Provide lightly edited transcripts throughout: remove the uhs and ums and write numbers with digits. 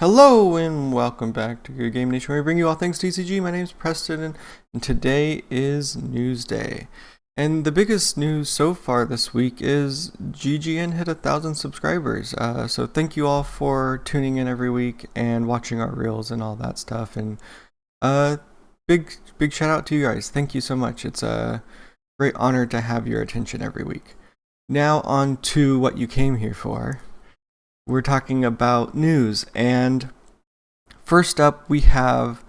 Hello and welcome back to Good Game Nation, where we bring you all things TCG. My name is Preston, and today is News Day. And the biggest news so far this week is GGN hit 1,000 subscribers. So thank you all for tuning in every week and watching our reels and all that stuff. And big shout out to you guys. Thank you so much. It's a great honor to have your attention every week. Now on to what you came here for. We're talking about news, and first up we have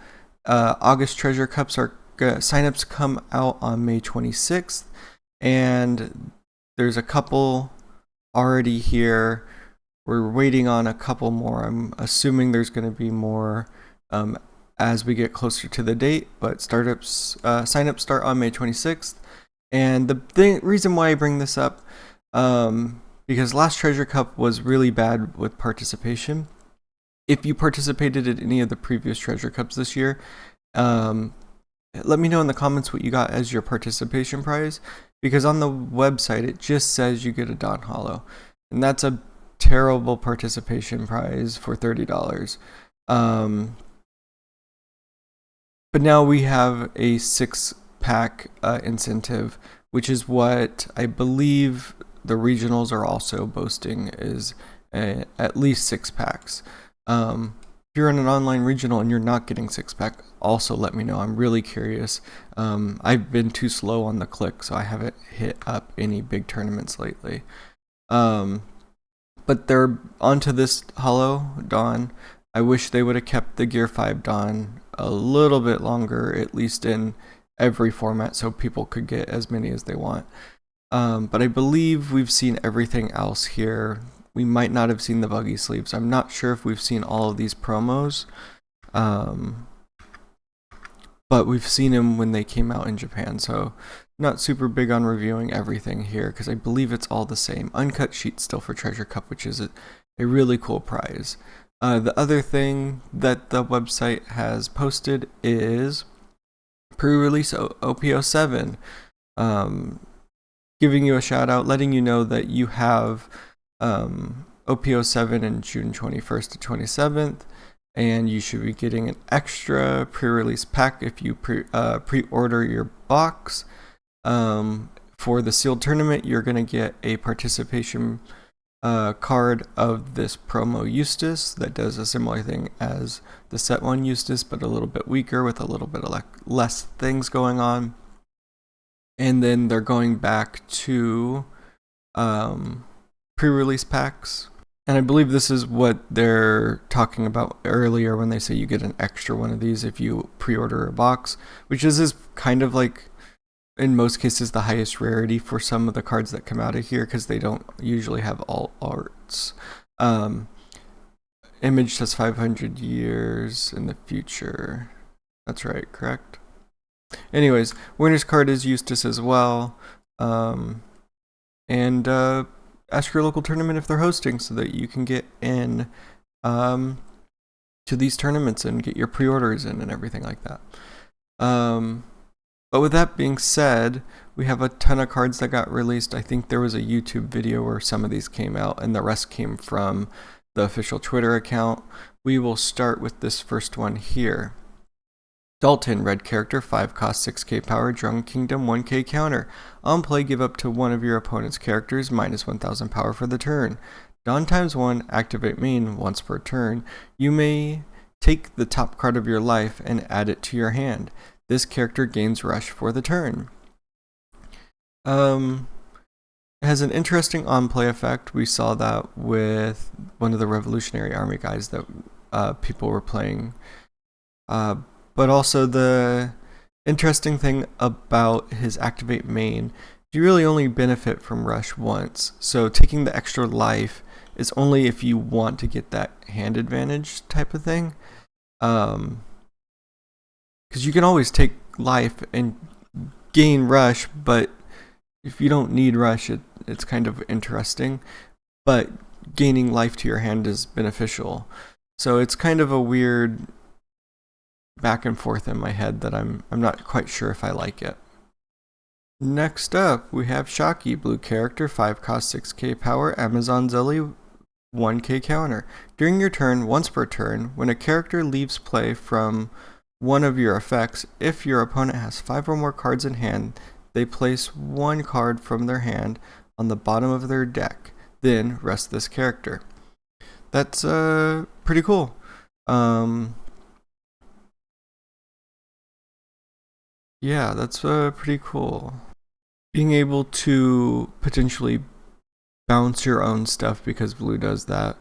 August Treasure Cups. Our signups come out on May 26th, and there's a couple already here. We're waiting on a couple more. I'm assuming there's going to be more as we get closer to the date, but signups start on May 26th. And the reason why I bring this up, because last Treasure Cup was really bad with participation. If you participated in any of the previous Treasure Cups this year, let me know in the comments what you got as your participation prize, because on the website it just says you get a Dawn Hollow, and that's a terrible participation prize for $30. But now we have a 6-pack incentive, which is what I believe the regionals are also boasting, is at least 6 packs. If you're in an online regional and you're not getting 6-pack, also let me know. I'm really curious. I've been too slow on the click, so I haven't hit up any big tournaments lately. But they're onto this Hollow Dawn. I wish they would have kept the Gear 5 Dawn a little bit longer, at least in every format, so people could get as many as they want. But I believe we've seen everything else here. We might not have seen the buggy sleeves. I'm not sure if we've seen all of these promos, but we've seen them when they came out in Japan, so not super big on reviewing everything here, because I believe it's all the same. Uncut sheet still for Treasure Cup, which is a really cool prize. The other thing that the website has posted is pre-release OP07. Giving you a shout out, letting you know that you have OP07 in June 21st to 27th, and you should be getting an extra pre-release pack if you pre-order your box. For the sealed tournament, you're going to get a participation card of this promo Eustace that does a similar thing as the set 1 Eustace, but a little bit weaker with a little bit of less things going on. And then they're going back to pre-release packs. And I believe this is what they're talking about earlier when they say you get an extra one of these if you pre-order a box, which is kind of like, in most cases, the highest rarity for some of the cards that come out of here, because they don't usually have all arts. Image says 500 years in the future. That's right, correct? Anyways, winner's card is Eustace as well. And ask your local tournament if they're hosting, so that you can get in to these tournaments and get your pre-orders in and everything like that. But with that being said, we have a ton of cards that got released. I think there was a YouTube video where some of these came out, and the rest came from the official Twitter account. We will start with this first one here. Dalton, red character, 5 cost, 6k power, Drunk Kingdom, 1k counter. On play, give up to one of your opponent's characters, minus 1000 power for the turn. Dawn ×1, activate main once per turn. You may take the top card of your life and add it to your hand. This character gains rush for the turn. It has an interesting on-play effect. We saw that with one of the Revolutionary Army guys that people were playing. But also the interesting thing about his activate main, you really only benefit from rush once. So taking the extra life is only if you want to get that hand advantage type of thing. Because you can always take life and gain rush, but if you don't need rush, it's kind of interesting. But gaining life to your hand is beneficial. So it's kind of a weird back and forth in my head that I'm not quite sure if I like it. Next up, we have Shocky, blue character, 5 cost, 6k power, Amazon Zelly, 1k counter. During your turn, once per turn, when a character leaves play from one of your effects, if your opponent has 5 or more cards in hand, they place 1 card from their hand on the bottom of their deck, then rest this character. That's pretty cool. Yeah, that's pretty cool. Being able to potentially bounce your own stuff, because blue does that,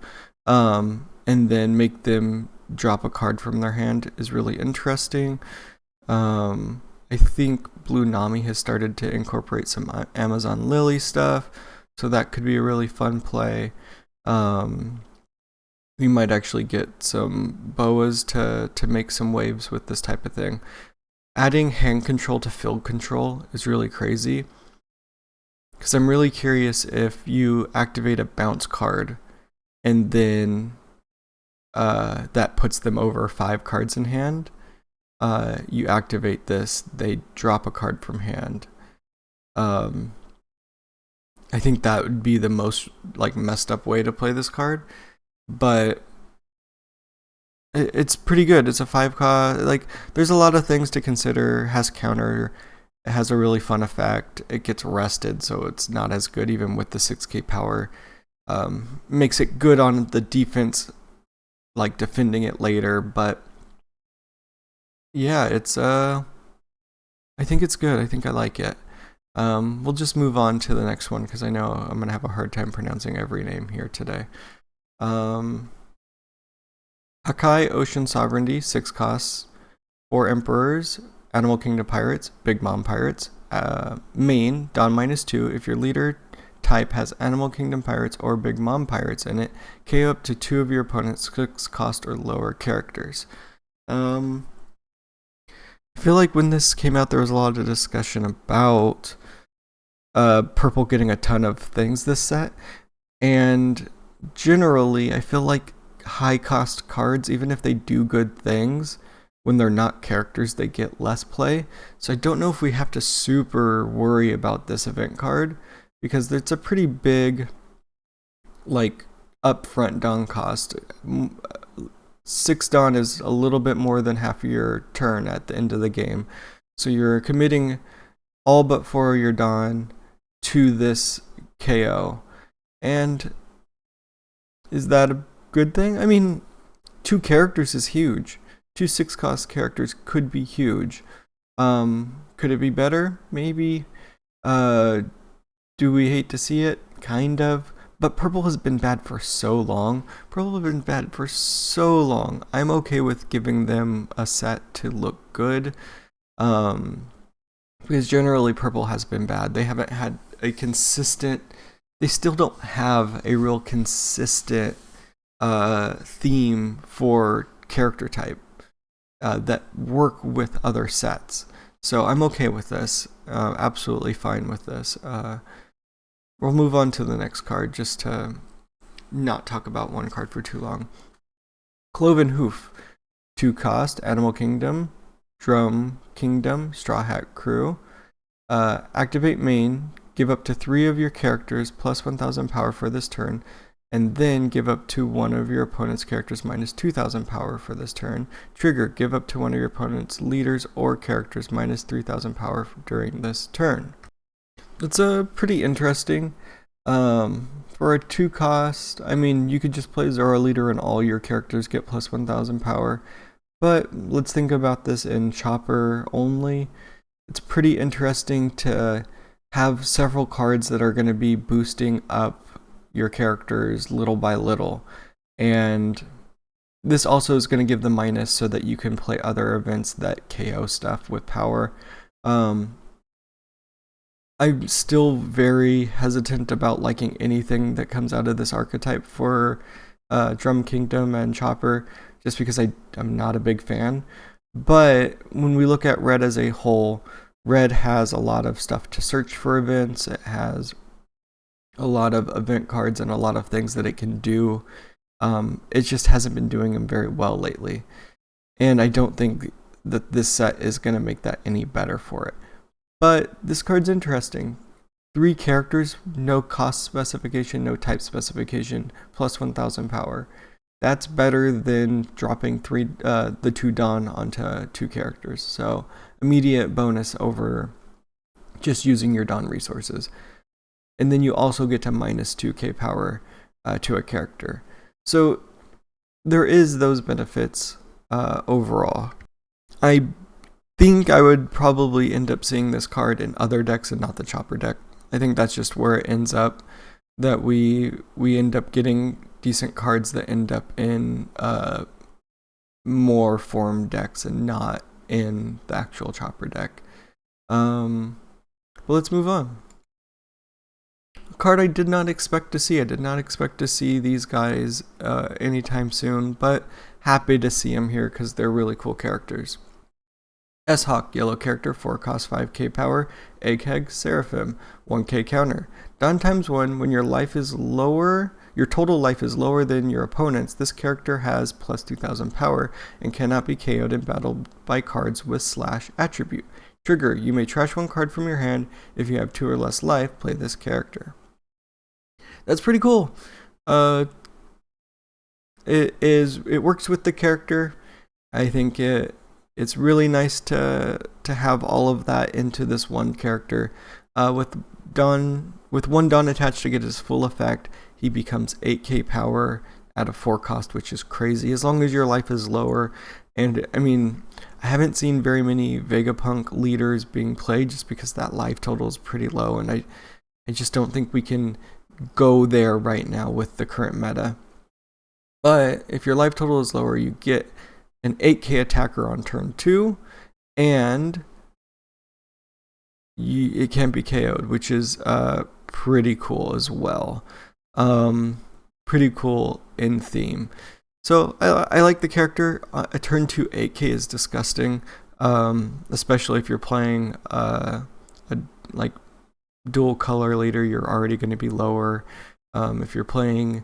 and then make them drop a card from their hand is really interesting. I think Blue Nami has started to incorporate some Amazon Lily stuff, so that could be a really fun play. We might actually get some boas to make some waves with this type of thing. Adding hand control to field control is really crazy, because I'm really curious if you activate a bounce card and then that puts them over 5 cards in hand. You activate this, they drop a card from hand. I think that would be the most messed up way to play this card, but it's pretty good. It's a 5 cost. There's a lot of things to consider. Has counter. It has a really fun effect. It gets rested, so it's not as good even with the 6k power. Makes it good on the defense, defending it later, but yeah, it's I think it's good. I think I like it. We'll just move on to the next one, because I know I'm gonna have a hard time pronouncing every name here today. Hakai Ocean Sovereignty, 6 costs, 4 Emperors, Animal Kingdom Pirates, Big Mom Pirates. Main, Dawn -2. If your leader type has Animal Kingdom Pirates or Big Mom Pirates in it, KO up to 2 of your opponent's 6 cost or lower characters. I feel like when this came out, there was a lot of discussion about purple getting a ton of things this set, and generally I feel like high cost cards, even if they do good things, when they're not characters, they get less play. So I don't know if we have to super worry about this event card, because it's a pretty big upfront Dawn cost. 6 Dawn is a little bit more than half of your turn at the end of the game, so you're committing all but 4 of your Dawn to this KO. And is that a good thing? I mean, 2 characters is huge. 2 6 cost characters could be huge. Could it be better? Maybe. Do we hate to see it? Kind of. But purple has been bad for so long. Purple has been bad for so long. I'm okay with giving them a set to look good. Because generally purple has been bad. They haven't had a consistent... They still don't have a real consistent theme for character type that work with other sets. So I'm okay with this. Absolutely fine with this. We'll move on to the next card, just to not talk about one card for too long. Cloven Hoof, 2 cost, Animal Kingdom, Drum Kingdom, Straw Hat Crew. Activate main, give up to 3 of your characters plus 1000 power for this turn, and then give up to one of your opponent's characters minus 2000 power for this turn. Trigger, give up to one of your opponent's leaders or characters minus 3000 power during this turn. It's pretty interesting. For a 2 cost, I mean, you could just play Zora Leader and all your characters get plus 1000 power. But let's think about this in Chopper only. It's pretty interesting to have several cards that are going to be boosting up your characters little by little. And this also is going to give them minus so that you can play other events that KO stuff with power. I'm still very hesitant about liking anything that comes out of this archetype for Drum Kingdom and Chopper, just because I'm not a big fan. But when we look at Red as a whole, Red has a lot of stuff to search for events. It has a lot of event cards and a lot of things that it can do. It just hasn't been doing them very well lately. And I don't think that this set is going to make that any better for it. But this card's interesting. 3 characters, no cost specification, no type specification, plus 1000 power. That's better than dropping the 2 Dawn onto 2 characters. So immediate bonus over just using your Dawn resources. And then you also get to minus 2k power to a character. So there is those benefits overall. I think I would probably end up seeing this card in other decks and not the Chopper deck. I think that's just where it ends up, that we end up getting decent cards that end up in more form decks and not in the actual Chopper deck. But let's move on. A card I did not expect to see. I did not expect to see these guys anytime soon, but happy to see them here because they're really cool characters. S-Hawk, yellow character, 4 cost 5k power, Egghead, Seraphim, 1k counter. Dawn times 1, when your life is lower, your total life is lower than your opponent's, this character has plus 2000 power and cannot be KO'd in battle by cards with / attribute. Trigger, you may trash 1 card from your hand. If you have 2 or less life, play this character. That's pretty cool. It works with the character. I think it's really nice to have all of that into this one character. With 1 Dawn attached to get his full effect, he becomes 8k power at a 4 cost, which is crazy, as long as your life is lower. And I mean, I haven't seen very many Vegapunk leaders being played just because that life total is pretty low, and I just don't think we can go there right now with the current meta. But if your life total is lower, you get an 8k attacker on turn 2, and it can be KO'd, which is pretty cool as well. Pretty cool in theme. So I like the character. A turn 2 8k is disgusting, especially if you're playing a like dual color leader. You're already going to be lower. If you're playing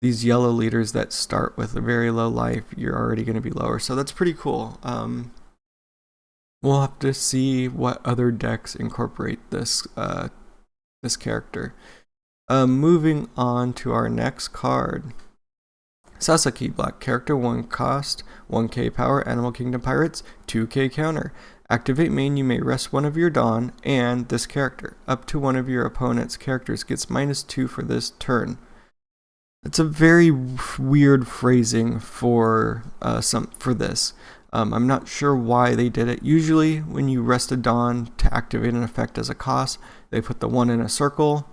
these yellow leaders that start with a very low life, you're already going to be lower. So that's pretty cool. We'll have to see what other decks incorporate this this character. Moving on to our next card. Sasaki, black character, 1 cost, 1k power, Animal Kingdom Pirates, 2k counter. Activate main, you may rest 1 of your Dawn and this character. Up to 1 of your opponent's characters gets -2 for this turn. It's a very weird phrasing for this. I'm not sure why they did it. Usually when you rest a Dawn to activate an effect as a cost, they put the 1 in a circle.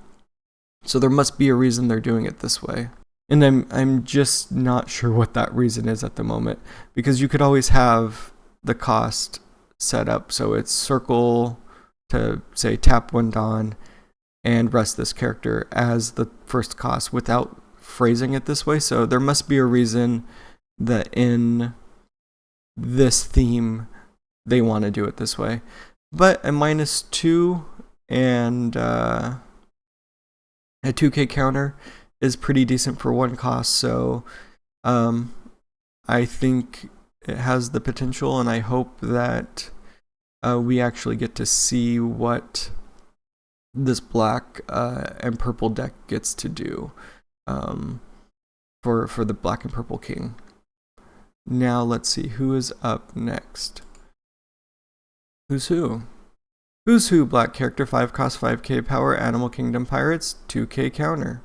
So there must be a reason they're doing it this way. And I'm just not sure what that reason is at the moment, because you could always have the cost set up so it's circle to say tap 1 Dawn and rest this character as the first cost without phrasing it this way. So there must be a reason that in this theme they want to do it this way. But a -2 and a 2k counter is pretty decent for 1 cost, so I think it has the potential, and I hope that we actually get to see what this black and purple deck gets to do for the black and purple king. Now let's see who is up next. Who's who? Who's who, black character, 5 cost, 5k power, Animal Kingdom Pirates, 2k counter.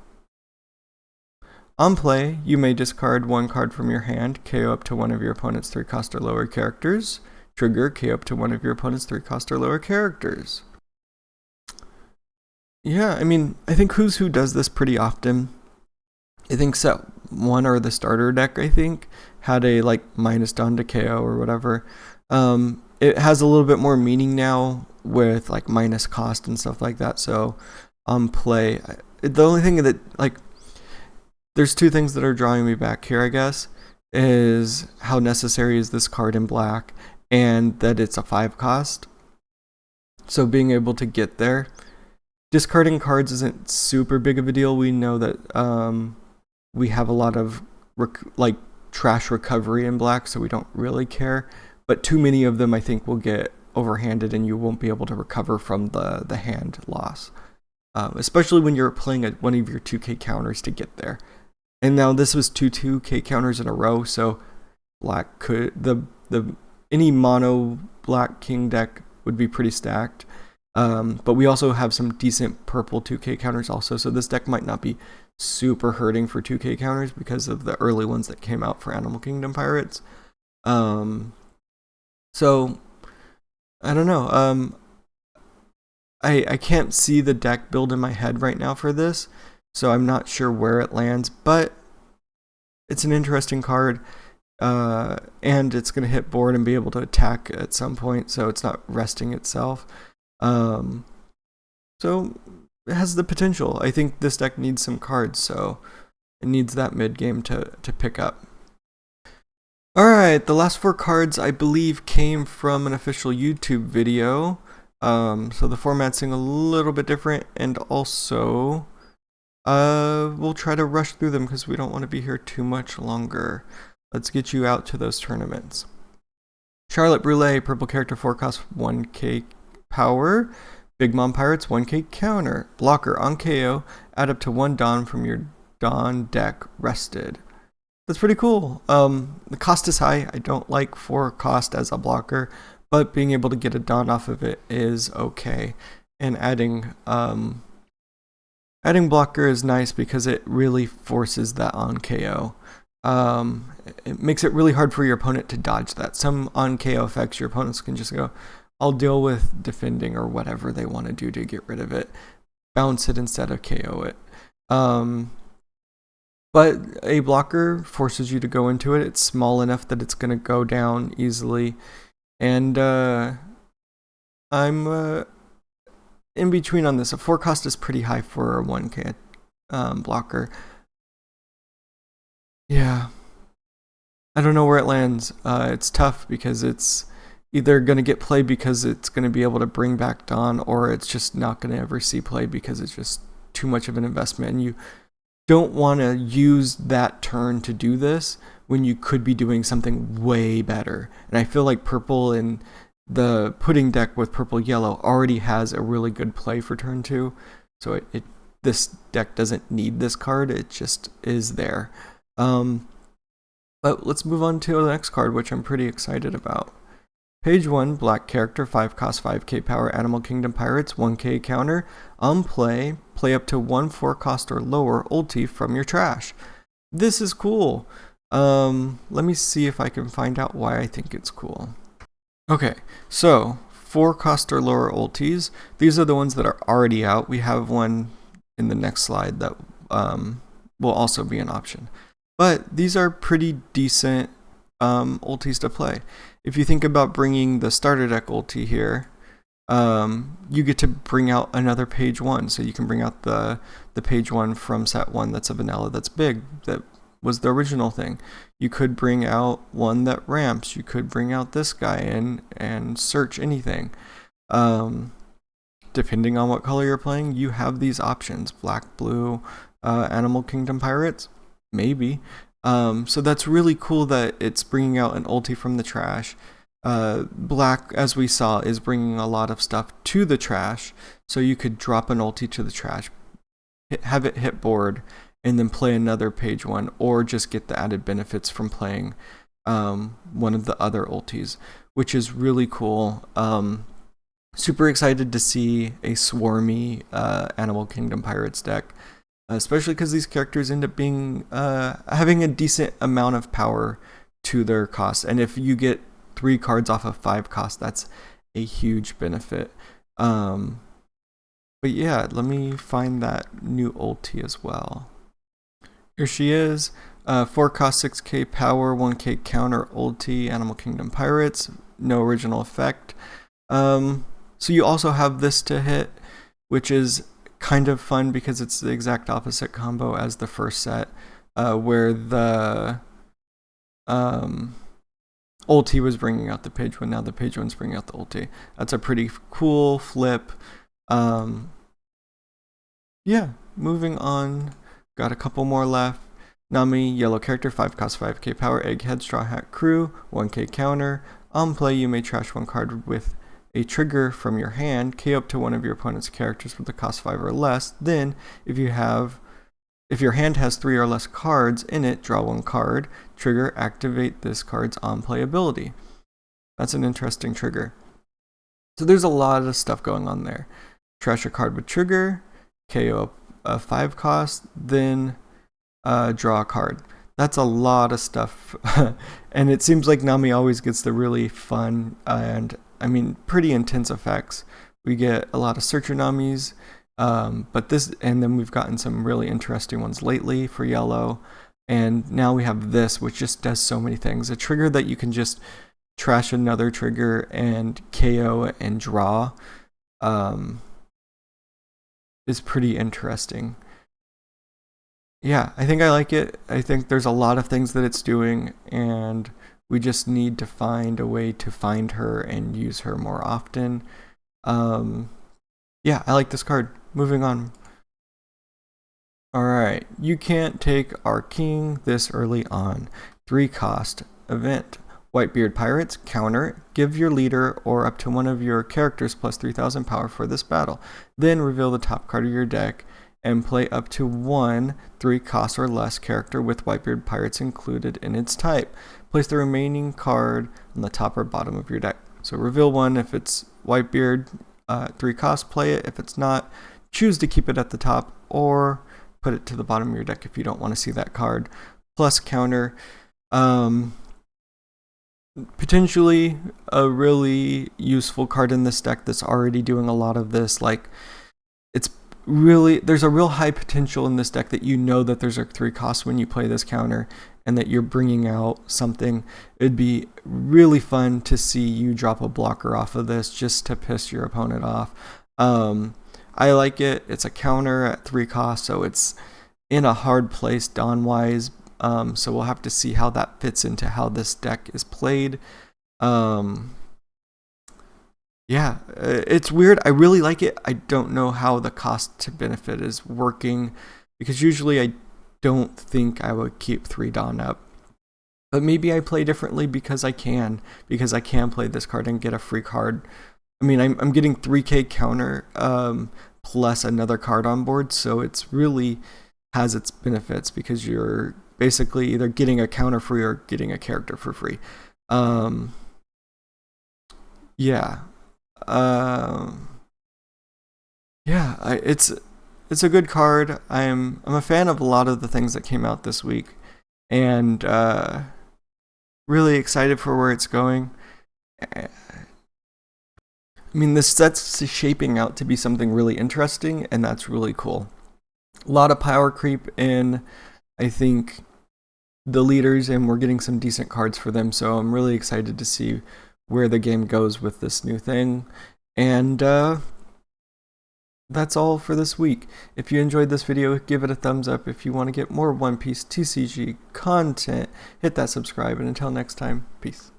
On play, you may discard 1 card from your hand, KO up to 1 of your opponent's 3 cost or lower characters. Trigger, KO up to 1 of your opponent's 3 cost or lower characters. Yeah, I mean, I think Who's Who does this pretty often. I think set 1 or the starter deck, I think, had a like -Dawn to KO or whatever. It has a little bit more meaning now with like minus cost and stuff like that. So on play, the only thing that like, there's 2 things that are drawing me back here, I guess, is how necessary is this card in black, and that it's a 5 cost. So being able to get there. Discarding cards isn't super big of a deal. We know that we have a lot of trash recovery in black, so we don't really care. But too many of them, I think, will get overhanded and you won't be able to recover from the hand loss. Especially when you're playing one of your 2k counters to get there. And now this was 2k counters in a row, so black could any mono black king deck would be pretty stacked. But we also have some decent purple 2k counters also, so this deck might not be super hurting for 2k counters because of the early ones that came out for Animal Kingdom Pirates. So I don't know. I can't see the deck build in my head right now for this, so I'm not sure where it lands, but it's an interesting card, and it's going to hit board and be able to attack at some point, so it's not resting itself. So it has the potential. I think this deck needs some cards, so it needs that mid game to pick up. Alright, the last 4 cards I believe came from an official YouTube video. So the format's a little bit different, and also we'll try to rush through them because we don't want to be here too much longer. Let's get you out to those tournaments. Charlotte Brule, purple character, 4 cost, 1k power. Big Mom Pirates, 1k counter. Blocker on KO, add up to 1 Dawn from your Dawn deck rested. That's pretty cool. The cost is high. I don't like 4 cost as a blocker, but being able to get a Dawn off of it is okay. And adding blocker is nice because it really forces that on KO. It makes it really hard for your opponent to dodge that. Some on KO effects, your opponents can just go, I'll deal with defending or whatever they want to do to get rid of it. Bounce it instead of KO it. But a blocker forces you to go into it. It's small enough that it's going to go down easily. And I'm in between on this. A 4 cost is pretty high for a 1k blocker. Yeah. I don't know where it lands. It's tough because it's either going to get play because it's going to be able to bring back Dawn, or it's just not going to ever see play because it's just too much of an investment. And you don't want to use that turn to do this when you could be doing something way better. And I feel like purple in the pudding deck with purple yellow already has a really good play for turn 2. So this deck doesn't need this card, it just is there. But let's move on to the next card, which I'm pretty excited about. Page 1, black character, 5 cost, 5k power, Animal Kingdom Pirates, 1k counter. On play, play up to 1 4 cost or lower ulti from your trash. This is cool. Let me see if I can find out why I think it's cool. Okay, so 4 cost or lower ultis. These are the ones that are already out. We have one in the next slide that will also be an option. But these are pretty decent ultis to play. If you think about bringing the starter deck ulti here, you get to bring out another page 1. So you can bring out the page 1 from set 1 that's a vanilla that's big, that was the original thing. You could bring out one that ramps. You could bring out this guy and search anything. Depending on what color you're playing, you have these options. Black, blue, Animal Kingdom Pirates, maybe. So that's really cool that it's bringing out an ulti from the trash. Black, as we saw, is bringing a lot of stuff to the trash, so you could drop an ulti to the trash, have it hit board, and then play another page 1, or just get the added benefits from playing one of the other ultis, which is really cool. Super excited to see a swarmy Animal Kingdom Pirates deck. Especially because these characters end up being having a decent amount of power to their cost, and if you get 3 cards off of 5 cost, that's a huge benefit. But yeah, let me find that new ulti as well. Here she is. 4 cost, 6k power, 1k counter ulti, Animal Kingdom Pirates. No original effect. So you also have this to hit, which is kind of fun because it's the exact opposite combo as the first set, where the ulti was bringing out the page 1. Now the page 1's bringing out the ulti. That's a pretty cool flip. Yeah, moving on. Got a couple more left. Nami, yellow character, 5 cost, 5k power, egghead, straw hat crew, 1k counter. On play, you may trash 1 card with a trigger from your hand, KO up to one of your opponent's characters with a cost 5 or less. Then, if your hand has 3 or less cards in it, draw 1 card. Trigger, activate this card's on-play-ability. That's an interesting trigger. So there's a lot of stuff going on there. Trash a card with trigger, KO a 5 cost, then draw a card. That's a lot of stuff. And it seems like Nami always gets the really fun and, pretty intense effects. We get a lot of Searcher Namis, and then we've gotten some really interesting ones lately for yellow. And now we have this, which just does so many things. A trigger that you can just trash another trigger and KO and draw is pretty interesting. Yeah, I think I like it. I think there's a lot of things that it's doing, and we just need to find a way to find her and use her more often. Yeah, I like this card. Moving on. Alright, you can't take our king this early on. 3 cost event. Whitebeard Pirates, counter, give your leader or up to one of your characters plus 3,000 power for this battle. Then reveal the top card of your deck and play up to 1 3 cost or less character with Whitebeard Pirates included in its type. Place the remaining card on the top or bottom of your deck. So reveal 1 if it's Whitebeard, 3 cost, play it. If it's not, choose to keep it at the top or put it to the bottom of your deck if you don't want to see that card. Plus counter. Potentially a really useful card in this deck that's already doing a lot of this. Like, there's a real high potential in this deck that you know that there's a 3 cost when you play this counter and that you're bringing out something. It'd be really fun to see you drop a blocker off of this just to piss your opponent off. I like it. It's a counter at 3 cost, so it's in a hard place Dawn-wise. So we'll have to see how that fits into how this deck is played. Yeah, it's weird. I really like it. I don't know how the cost to benefit is working, because usually I don't think I would keep 3 Dawn up. But maybe I play differently because I can play this card and get a free card. I'm getting 3k counter plus another card on board, so it's really has its benefits because you're basically either getting a counter free or getting a character for free. It's a good card. I'm a fan of a lot of the things that came out this week, and really excited for where it's going. This set's shaping out to be something really interesting, and that's really cool. A lot of power creep in, I think, the leaders, and we're getting some decent cards for them, so I'm really excited to see where the game goes with this new thing. And that's all for this week. If you enjoyed this video, give it a thumbs up. If you want to get more One Piece TCG content, hit that subscribe, and until next time, peace.